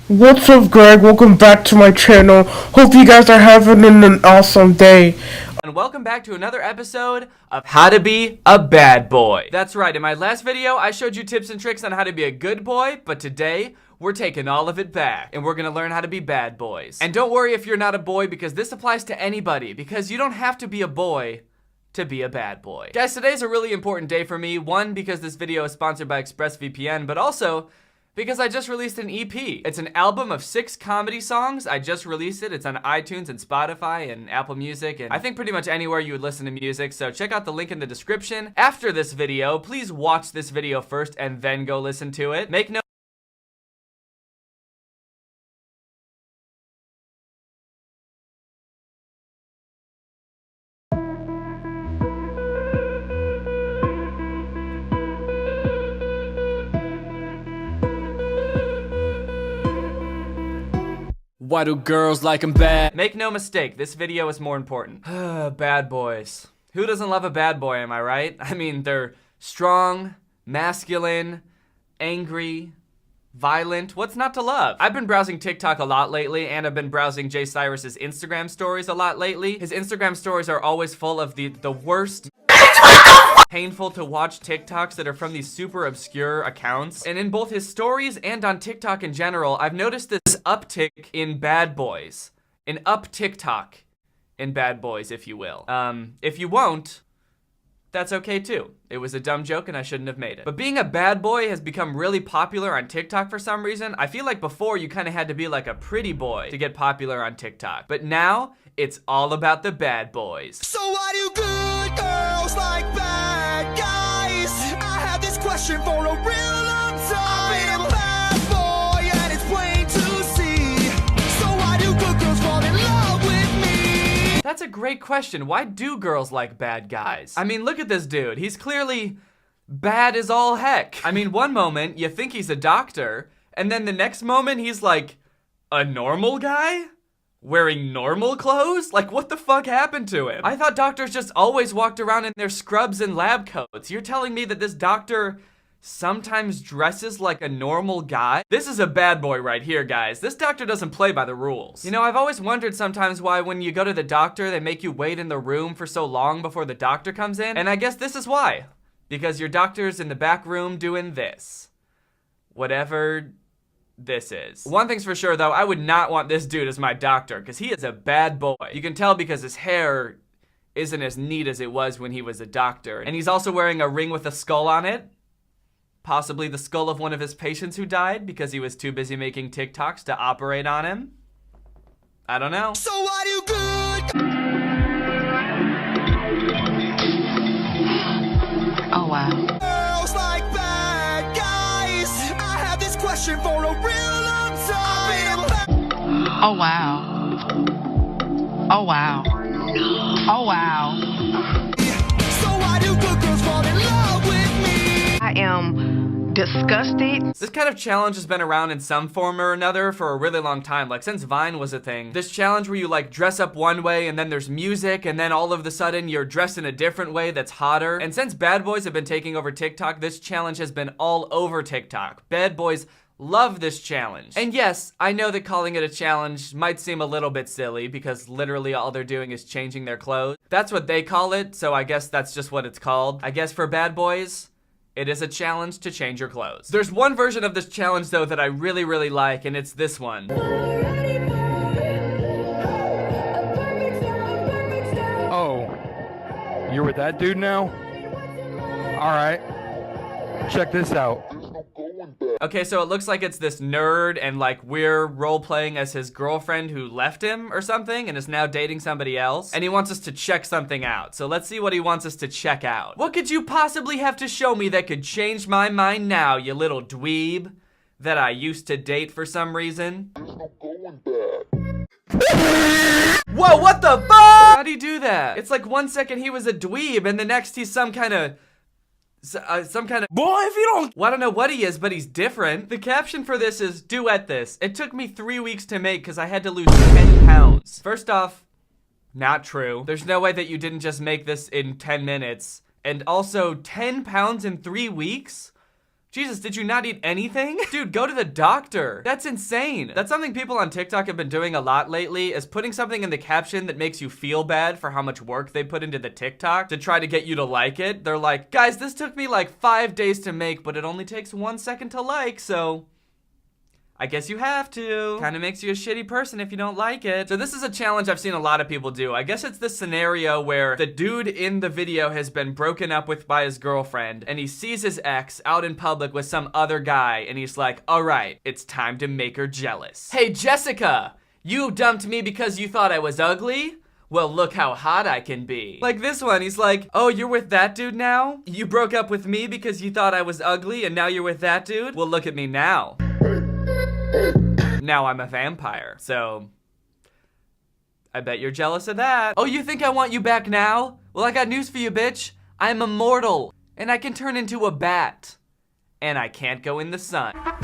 What's up, Greg? Welcome back to my channel. Hope you guys are having an awesome day. And welcome back to another episode of How to Be a Bad Boy. That's right, in my last video, I showed you tips and tricks on how to be a good boy, but today, we're taking all of it back, and we're gonna learn how to be bad boys. And don't worry if you're not a boy, because this applies to anybody, because you don't have to be a boy to be a bad boy. Guys, today's a really important day for me. One, because this video is sponsored by ExpressVPN, but also, because I just released an EP. It's an album of 6 comedy songs. I just released it. It's on iTunes and Spotify and Apple Music and I think pretty much anywhere you would listen to music. So check out the link in the description. After this video, please watch this video first and then go listen to it. Make note. Why do girls like 'em bad? Make no mistake, this video is more important. Bad boys. Who doesn't love a bad boy, am I right? I mean, they're strong, masculine, angry, violent. What's not to love? I've been browsing TikTok a lot lately, and I've been browsing Jay Cyrus's Instagram stories a lot lately. His Instagram stories are always full of the worst painful to watch TikToks that are from these super obscure accounts. And in both his stories and on TikTok in general, I've noticed this uptick in bad boys. An up TikTok in bad boys, if you will. If you won't, that's okay too. It was a dumb joke and I shouldn't have made it. But being a bad boy has become really popular on TikTok for some reason. I feel like before you kind of had to be like a pretty boy to get popular on TikTok. But now, it's all about the bad boys. So why do good girls like bad guys? I have this question for a real long time. I've been a bad boy and it's plain to see. So why do good girls fall in love with me? That's a great question. Why do girls like bad guys? I mean, look at this dude. He's clearly bad as all heck. I mean, one moment you think he's a doctor, and then the next moment he's like a normal guy? Wearing normal clothes? Like, what the fuck happened to him? I thought doctors just always walked around in their scrubs and lab coats. You're telling me that this doctor sometimes dresses like a normal guy? This is a bad boy right here, guys. This doctor doesn't play by the rules. You know, I've always wondered sometimes why when you go to the doctor, they make you wait in the room for so long before the doctor comes in. And I guess this is why. Because your doctor's in the back room doing this. Whatever this is. One thing's for sure though, I would not want this dude as my doctor, because he is a bad boy. You can tell because his hair isn't as neat as it was when he was a doctor. And he's also wearing a ring with a skull on it. Possibly the skull of one of his patients who died because he was too busy making TikToks to operate on him. I don't know. So why do good... Oh wow. Girls like bad guys. I have this question for a real long time. Oh wow. Oh wow. Oh wow. So why do good girls fall in love with me? I am disgusted. This kind of challenge has been around in some form or another for a really long time, like since Vine was a thing. This challenge where you like dress up one way and then there's music and then all of a sudden you're dressed in a different way that's hotter. And since bad boys have been taking over TikTok, this challenge has been all over TikTok. Bad boys love this challenge. And yes, I know that calling it a challenge might seem a little bit silly because literally all they're doing is changing their clothes. That's what they call it, so I guess that's just what it's called. I guess for bad boys, it is a challenge to change your clothes. There's one version of this challenge though that I really, really like, and it's this one. Oh, you're with that dude now? All right, check this out. Okay, so it looks like it's this nerd and like we're role-playing as his girlfriend who left him or something and is now dating somebody else. And he wants us to check something out. So let's see what he wants us to check out. What could you possibly have to show me that could change my mind now, you little dweeb? That I used to date for some reason? Whoa, what the fuck? How'd he do that? It's like 1 second he was a dweeb and the next he's some kind of boy, if you don't... Well, I don't know what he is, but he's different. The caption for this is, duet this. It took me 3 weeks to make because I had to lose 10 pounds. First off, not true. There's no way that you didn't just make this in 10 minutes. And also, 10 pounds in 3 weeks? Jesus, did you not eat anything? Dude, go to the doctor. That's insane. That's something people on TikTok have been doing a lot lately, is putting something in the caption that makes you feel bad for how much work they put into the TikTok to try to get you to like it. They're like, guys, this took me like 5 days to make, but it only takes 1 second to like, so I guess you have to. Kind of makes you a shitty person if you don't like it. So this is a challenge I've seen a lot of people do. I guess it's this scenario where the dude in the video has been broken up with by his girlfriend, and he sees his ex out in public with some other guy, and he's like, all right, it's time to make her jealous. Hey, Jessica, you dumped me because you thought I was ugly? Well, look how hot I can be. Like this one, he's like, oh, you're with that dude now? You broke up with me because you thought I was ugly, and now you're with that dude? Well, look at me now. Now I'm a vampire, so I bet you're jealous of that. Oh, you think I want you back now? Well, I got news for you, bitch. I'm immortal, and I can turn into a bat, and I can't go in the sun. What?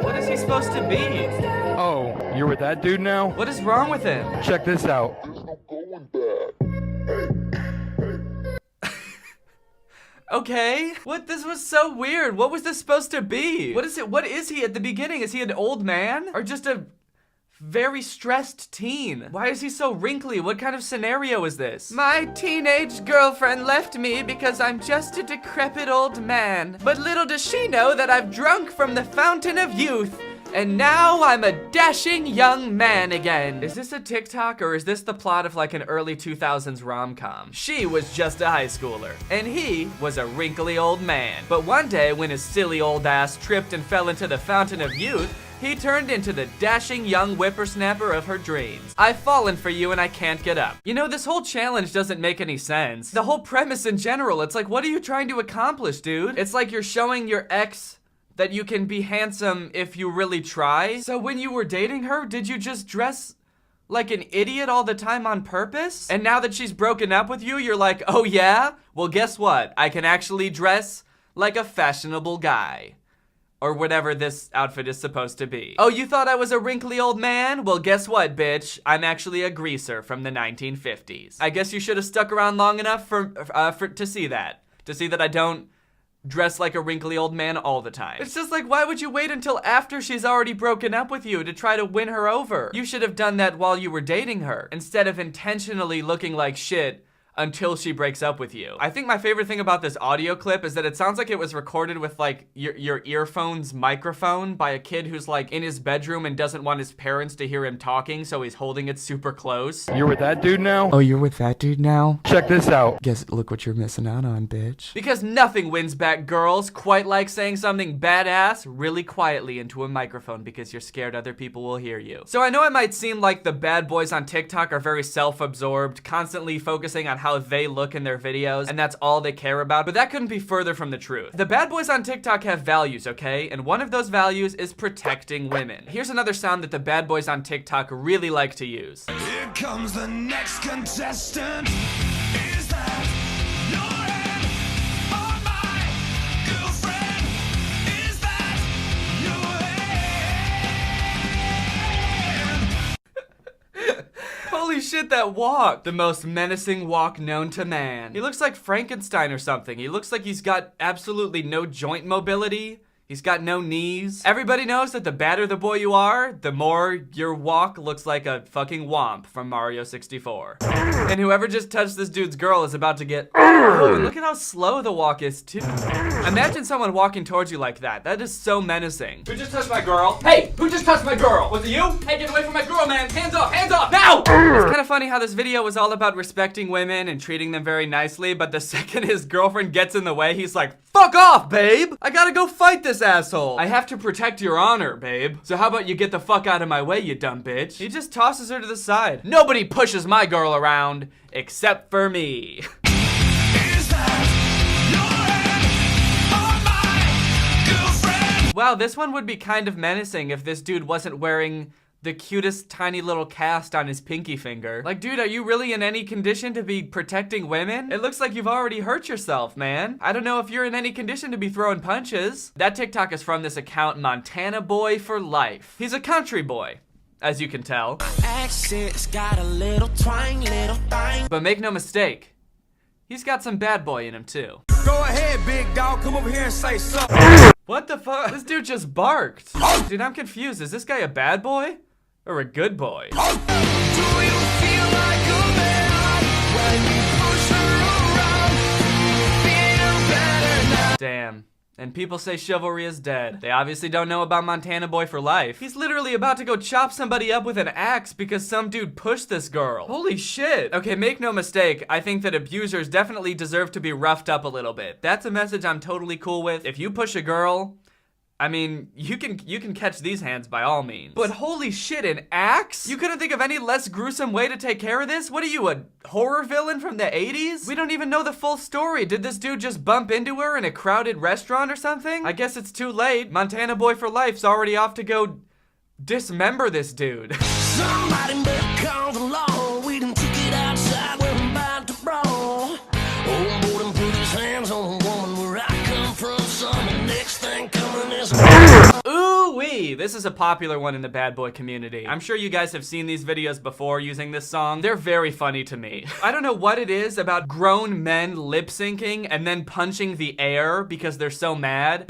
What is he supposed to be? Oh, you're with that dude now? What is wrong with him? Check this out. Okay. What? This was so weird. What was this supposed to be? What is it? What is he at the beginning? Is he an old man? Or just a very stressed teen? Why is he so wrinkly? What kind of scenario is this? My teenage girlfriend left me because I'm just a decrepit old man. But little does she know that I've drunk from the fountain of youth. And now I'm a dashing young man again. Is this a TikTok or is this the plot of like an early 2000s rom-com? She was just a high schooler and he was a wrinkly old man. But one day when his silly old ass tripped and fell into the fountain of youth, he turned into the dashing young whippersnapper of her dreams. I've fallen for you and I can't get up. You know, this whole challenge doesn't make any sense. The whole premise in general, it's like, what are you trying to accomplish, dude? It's like you're showing your ex that you can be handsome if you really try. So when you were dating her, did you just dress like an idiot all the time on purpose? And now that she's broken up with you, you're like, oh yeah? Well, guess what? I can actually dress like a fashionable guy. Or whatever this outfit is supposed to be. Oh, you thought I was a wrinkly old man? Well, guess what, bitch? I'm actually a greaser from the 1950s. I guess you should have stuck around long enough to see that. To see that I don't dress like a wrinkly old man all the time. It's just like, why would you wait until after she's already broken up with you to try to win her over? You should have done that while you were dating her, instead of intentionally looking like shit until she breaks up with you. I think my favorite thing about this audio clip is that it sounds like it was recorded with like your earphone's microphone by a kid who's like in his bedroom and doesn't want his parents to hear him talking, so he's holding it super close. You're with that dude now? Oh, you're with that dude now? Check this out. Guess look what you're missing out on, bitch. Because nothing wins back girls quite like saying something badass really quietly into a microphone because you're scared other people will hear you. So I know it might seem like the bad boys on TikTok are very self-absorbed, constantly focusing on how they look in their videos, and that's all they care about, but that couldn't be further from the truth. The bad boys on TikTok have values, okay? And one of those values is protecting women. Here's another sound that the bad boys on TikTok really like to use. Here comes the next contestant. Is that your hand on my girlfriend? Is that your hand? Holy shit, that walk. The most menacing walk known to man. He looks like Frankenstein or something. He looks like he's got absolutely no joint mobility. He's got no knees. Everybody knows that the badder the boy you are, the more your walk looks like a fucking womp from Mario 64. And whoever just touched this dude's girl is about to get... Oh, and look at how slow the walk is, too. Imagine someone walking towards you like that. That is so menacing. Who just touched my girl? Hey, who just touched my girl? Was it you? Hey, get away from my girl, man. Hands off, now! It's kind of funny how this video was all about respecting women and treating them very nicely, but the second his girlfriend gets in the way, he's like, fuck off, babe! I gotta go fight this asshole. I have to protect your honor, babe. So how about you get the fuck out of my way, you dumb bitch? He just tosses her to the side. Nobody pushes my girl around, except for me. Is that your hand on my girlfriend? Wow, this one would be kind of menacing if this dude wasn't wearing the cutest tiny little cast on his pinky finger. Like, dude, are you really in any condition to be protecting women? It looks like you've already hurt yourself, man. I don't know if you're in any condition to be throwing punches. That TikTok is from this account, Montana Boy for Life. He's a country boy. as you can tell. Accent's got a little twang, little thing. But make no mistake, he's got some bad boy in him too. Go ahead, big dog. Come over here and say something. What the fuck? This dude just barked. Dude, I'm confused. Is this guy a bad boy or a good boy? Do you feel like a man when you push her around? Feel better now. Damn. And people say Chivalry is dead. They obviously don't know about Montana Boy for Life. He's literally about to go chop somebody up with an axe because some dude pushed this girl. Holy shit. Okay, make no mistake, I think that abusers definitely deserve to be roughed up a little bit. That's a message I'm totally cool with. If you push a girl, I mean, you can catch these hands by all means. But holy shit, an axe? You couldn't think of any less gruesome way to take care of this? What are you, a horror villain from the 80s? We don't even know the full story. Did this dude just bump into her in a crowded restaurant or something? I guess it's too late. Montana Boy for Life's already off to go dismember this dude. Somebody better call the law. We done took it outside. We're about to brawl. Old boy done put his hands on a woman where I come from. Son, the next thing coming is Ooh-wee! This is a popular one in the bad boy community. I'm sure you guys have seen these videos before using this song. They're very funny to me. I don't know what it is about grown men lip syncing and then punching the air because they're so mad.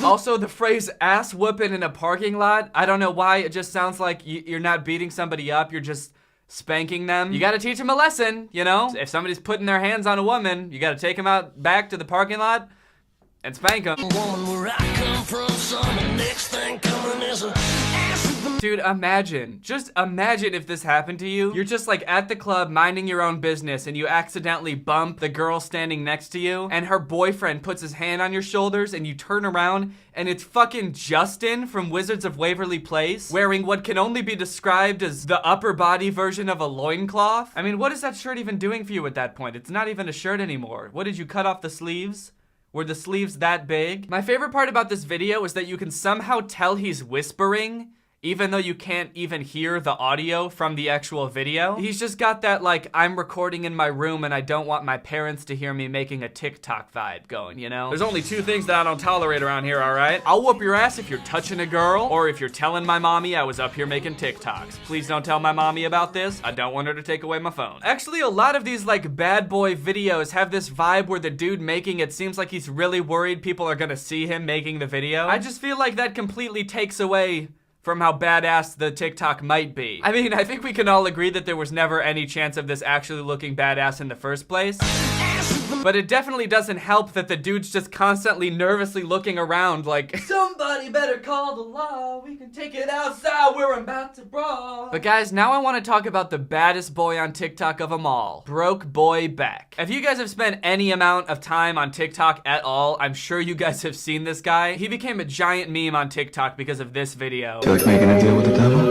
Also, the phrase ass whooping in a parking lot, I don't know why, it just sounds like you're not beating somebody up, you're just spanking them. You gotta teach them a lesson, you know? If somebody's putting their hands on a woman, you gotta take them out back to the parking lot and spank them. woman where I come from. Son, the next thing coming is a Dude, imagine. Just imagine if this happened to you. You're just like at the club minding your own business and you accidentally bump the girl standing next to you and her boyfriend puts his hand on your shoulders and you turn around and it's fucking Justin from Wizards of Waverly Place wearing what can only be described as the upper body version of a loincloth. I mean, what is that shirt even doing for you at that point? It's not even a shirt anymore. What, did you cut off the sleeves? Were the sleeves that big? My favorite part about this video is that you can somehow tell he's whispering even though you can't even hear the audio from the actual video. He's just got that like, I'm recording in my room and I don't want my parents to hear me making a TikTok vibe going, you know? There's only two things that I don't tolerate around here, all right? I'll whoop your ass if you're touching a girl or if you're telling my mommy I was up here making TikToks. Please don't tell my mommy about this. I don't want her to take away my phone. Actually, a lot of these like bad boy videos have this vibe where the dude making it seems like he's really worried people are gonna see him making the video. I just feel like that completely takes away from how badass the TikTok might be. I mean, I think we can all agree that there was never any chance of this actually looking badass in the first place. But it definitely doesn't help that the dude's just constantly nervously looking around like, somebody better call the law, we can take it outside, we're about to brawl. But guys, now I want to talk about the baddest boy on TikTok of them all, Broke Boy Beck. If you guys have spent any amount of time on TikTok at all, I'm sure you guys have seen this guy. He became a giant meme on TikTok because of this video. Feel like making a deal with the devil?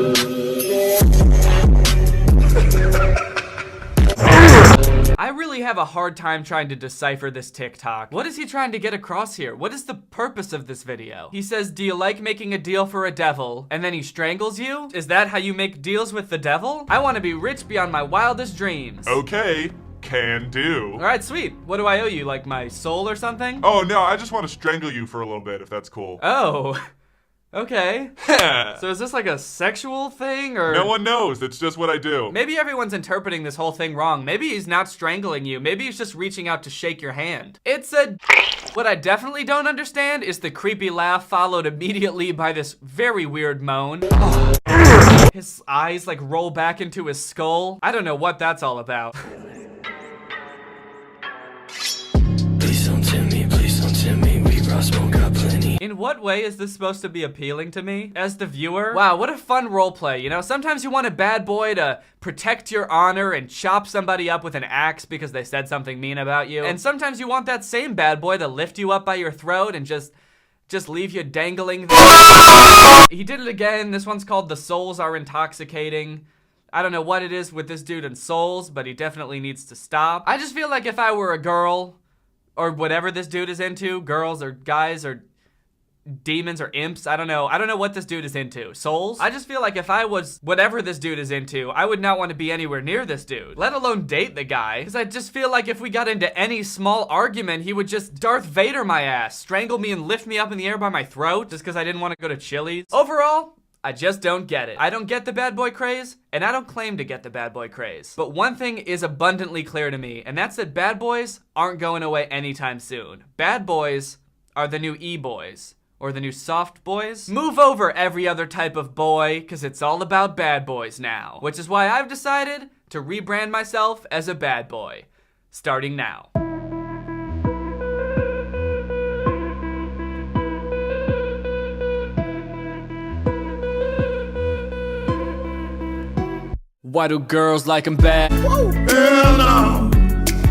I really have a hard time trying to decipher this TikTok. What is he trying to get across here? What is the purpose of this video? He says, do you like making a deal for a devil? And then he strangles you? Is that how you make deals with the devil? I want to be rich beyond my wildest dreams. Okay, can do. All right, sweet. What do I owe you? Like my soul or something? Oh no, I just want to strangle you for a little bit, if that's cool. Oh. Okay. So is this like a sexual thing or? No one knows, it's just what I do. Maybe everyone's interpreting this whole thing wrong. Maybe he's not strangling you. Maybe he's just reaching out to shake your hand. It's a... What I definitely don't understand is the creepy laugh followed immediately by this very weird moan. His eyes like roll back into his skull. I don't know what that's all about. In what way is this supposed to be appealing to me as the viewer? Wow, what a fun roleplay, you know? Sometimes you want a bad boy to protect your honor and chop somebody up with an axe because they said something mean about you. And sometimes you want that same bad boy to lift you up by your throat and just leave you dangling there. He did it again. This one's called The Souls Are Intoxicating. I don't know what it is with this dude and souls, but he definitely needs to stop. I just feel like if I were a girl, or whatever this dude is into, girls or guys or demons or imps, I don't know what this dude is into. Souls? I just feel like if I was whatever this dude is into, I would not want to be anywhere near this dude, let alone date the guy, because I just feel like if we got into any small argument, he would just Darth Vader my ass, strangle me and lift me up in the air by my throat just because I didn't want to go to Chili's. Overall, I just don't get it. I don't get the bad boy craze, and I don't claim to get the bad boy craze. But one thing is abundantly clear to me, and that's that bad boys aren't going away anytime soon. Bad boys are the new e-boys, or the new soft boys. Move over every other type of boy, cause it's all about bad boys now. Which is why I've decided to rebrand myself as a bad boy, starting now. Why do girls like 'em bad? Hell no,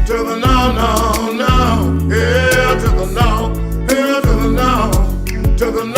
to the no, no, no. Hell to the no, hell to the no, to the no.